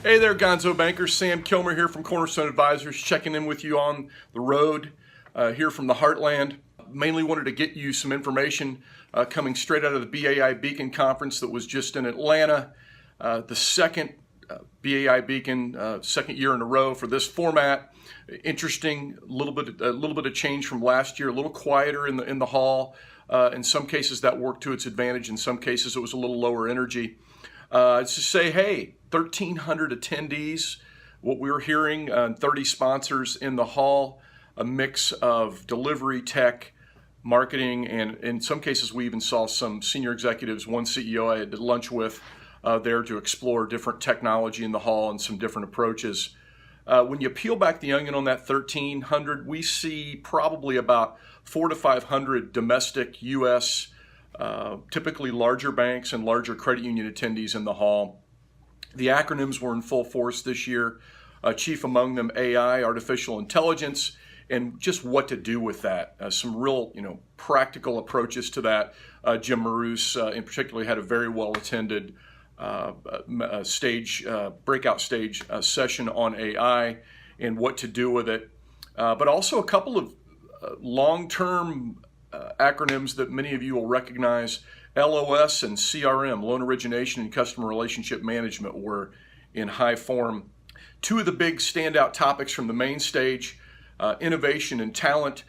Hey there, Gonzo Bankers. Sam Kilmer here from Cornerstone Advisors, checking in with you on the road here from the Heartland. Mainly wanted to get you some information coming straight out of the BAI Beacon conference that was just in Atlanta. The second BAI Beacon, second year in a row for this format. Interesting, a little bit of change from last year. A little quieter in the hall. In some cases, that worked to its advantage. In some cases, it was a little lower energy. It's to say, hey, 1,300 attendees. What we were hearing, 30 sponsors in the hall, a mix of delivery, tech, marketing, and in some cases we even saw some senior executives, one CEO I had lunch with there to explore different technology in the hall and some different approaches. When you peel back the onion on that 1,300, we see probably about 400 to 500 domestic U.S., typically larger banks and larger credit union attendees in the hall. The acronyms were in full force this year, chief among them AI, artificial intelligence, and just what to do with that. Some real, practical approaches to that. Jim Maroos, in particular, had a very well-attended breakout stage session on AI and what to do with it. But also a couple of long-term acronyms that many of you will recognize. LOS and CRM, loan origination and customer relationship management, were in high form. Two of the big standout topics from the main stage, innovation and talent.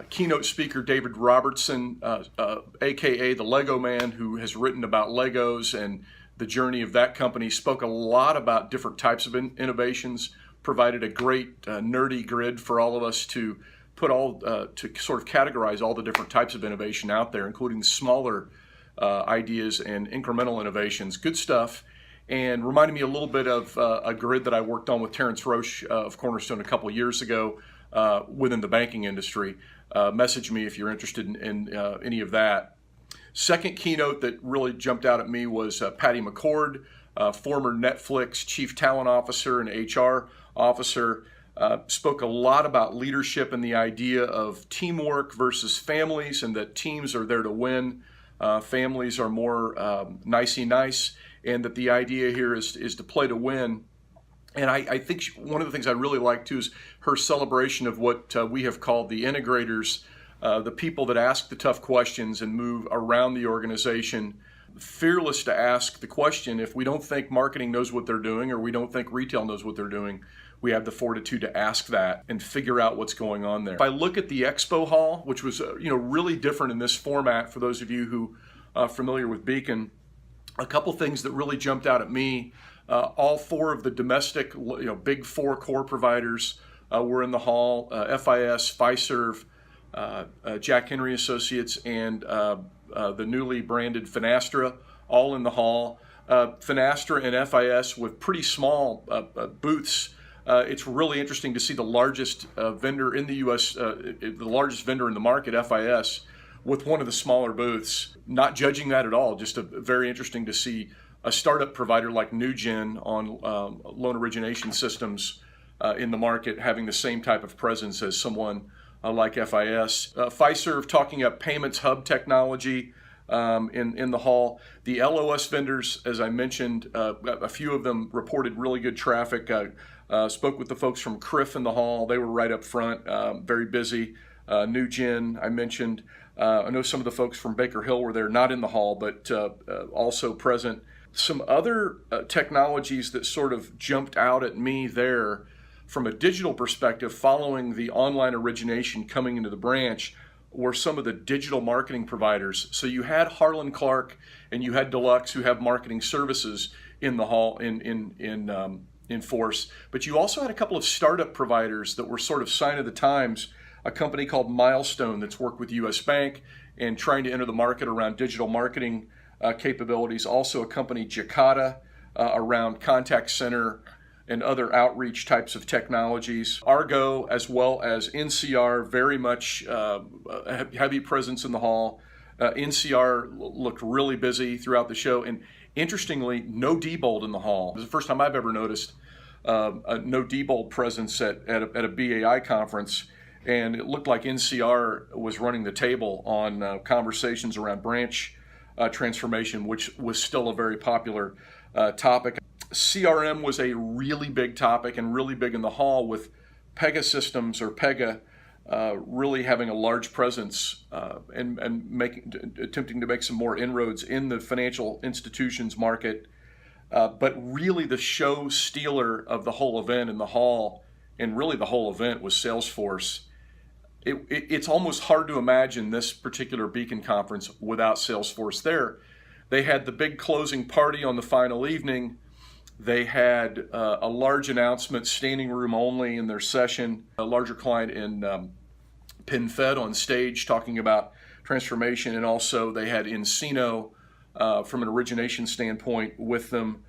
Keynote speaker David Robertson, aka the Lego Man, who has written about Legos and the journey of that company, spoke a lot about different types of innovations, provided a great nerdy grid for all of us to put to sort of categorize all the different types of innovation out there, including smaller ideas and incremental innovations. Good stuff. And reminded me a little bit of a grid that I worked on with Terrence Roche of Cornerstone a couple of years ago within the banking industry. Message me if you're interested in any of that. Second keynote that really jumped out at me was Patty McCord, former Netflix Chief Talent Officer and HR Officer. Spoke a lot about leadership and the idea of teamwork versus families, and that teams are there to win. Families are more nicey nice, and that the idea here is to play to win. And I think one of the things I really like too is her celebration of what we have called the integrators, the people that ask the tough questions and move around the organization, fearless to ask the question. If we don't think marketing knows what they're doing, or we don't think retail knows what they're doing, we have the fortitude to ask that and figure out what's going on there. If I look at the expo hall, which was really different in this format for those of you who are familiar with Beacon, a couple things that really jumped out at me. All four of the domestic, big four core providers were in the hall: FIS, Fiserv, Jack Henry Associates, and the newly branded Finastra, all in the hall. Finastra and FIS with pretty small booths. It's really interesting to see the largest vendor in the U.S., the largest vendor in the market, FIS, with one of the smaller booths. Not judging that at all, just very interesting to see a startup provider like NewGen on loan origination systems in the market having the same type of presence as someone like FIS. Fiserv talking up payments hub technology in the hall. The LOS vendors, as I mentioned, a few of them reported really good traffic. Spoke with the folks from CRIF in the hall. They were right up front, very busy. NewGen, I mentioned. I know some of the folks from Baker Hill were there, not in the hall, but also present. Some other technologies that sort of jumped out at me there from a digital perspective following the online origination coming into the branch were some of the digital marketing providers. So you had Harlan Clark and you had Deluxe, who have marketing services in the hall in force, but you also had a couple of startup providers that were sort of sign of the times. A company called Milestone that's worked with US Bank and trying to enter the market around digital marketing capabilities. Also a company, Jakarta, around contact center and other outreach types of technologies. Argo, as well as NCR, very much heavy presence in the hall. NCR looked really busy throughout the show, and interestingly, no Diebold in the hall. It was the first time I've ever noticed no Diebold presence at a BAI conference, and it looked like NCR was running the table on conversations around branch transformation, which was still a very popular topic. CRM was a really big topic and really big in the hall, with Pega Systems, or Pega, really having a large presence and attempting to make some more inroads in the financial institutions market. But really the show stealer of the whole event in the hall, and really the whole event, was Salesforce. It's almost hard to imagine this particular Beacon conference without Salesforce there. They had the big closing party on the final evening. They had a large announcement, standing room only in their session, a larger client in PinFed on stage talking about transformation, and also they had Encino from an origination standpoint with them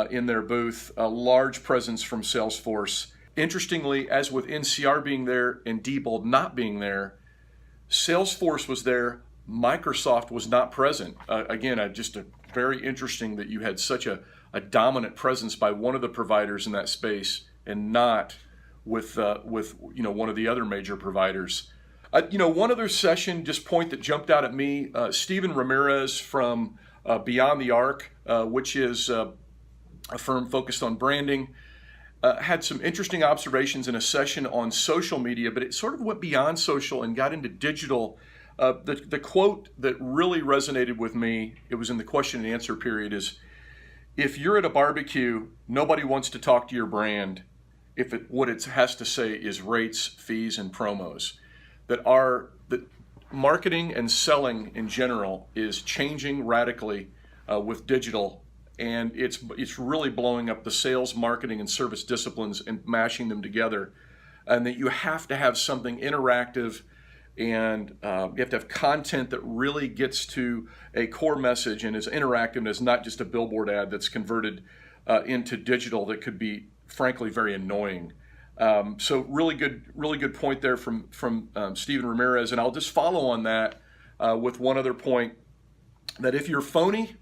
in their booth, a large presence from Salesforce. Interestingly, as with NCR being there and Diebold not being there, Salesforce was there, Microsoft was not present. Again, just very interesting that you had such a dominant presence by one of the providers in that space and not with one of the other major providers. One other session, just point that jumped out at me, Stephen Ramirez from Beyond the Arc, which is a firm focused on branding, had some interesting observations in a session on social media, but it sort of went beyond social and got into digital. The quote that really resonated with me, it was in the question and answer period, is, if you're at a barbecue, nobody wants to talk to your brand if what it has to say is rates, fees, and promos. That marketing and selling in general is changing radically with digital, and it's really blowing up the sales, marketing, and service disciplines and mashing them together. And that you have to have something interactive, and you have to have content that really gets to a core message and is interactive and is not just a billboard ad that's converted into digital that could be, frankly, very annoying. So really good point there from Stephen Ramirez. And I'll just follow on that with one other point, that if you're phony,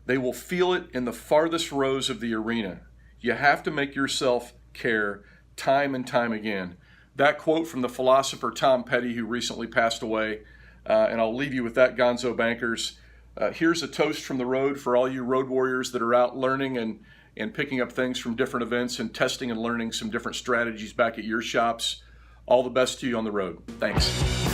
they will feel it in the farthest rows of the arena. You have to make yourself care time and time again. That quote from the philosopher Tom Petty, who recently passed away, and I'll leave you with that, Gonzo Bankers. Here's a toast from the road for all you road warriors that are out learning and picking up things from different events and testing and learning some different strategies back at your shops. All the best to you on the road. Thanks.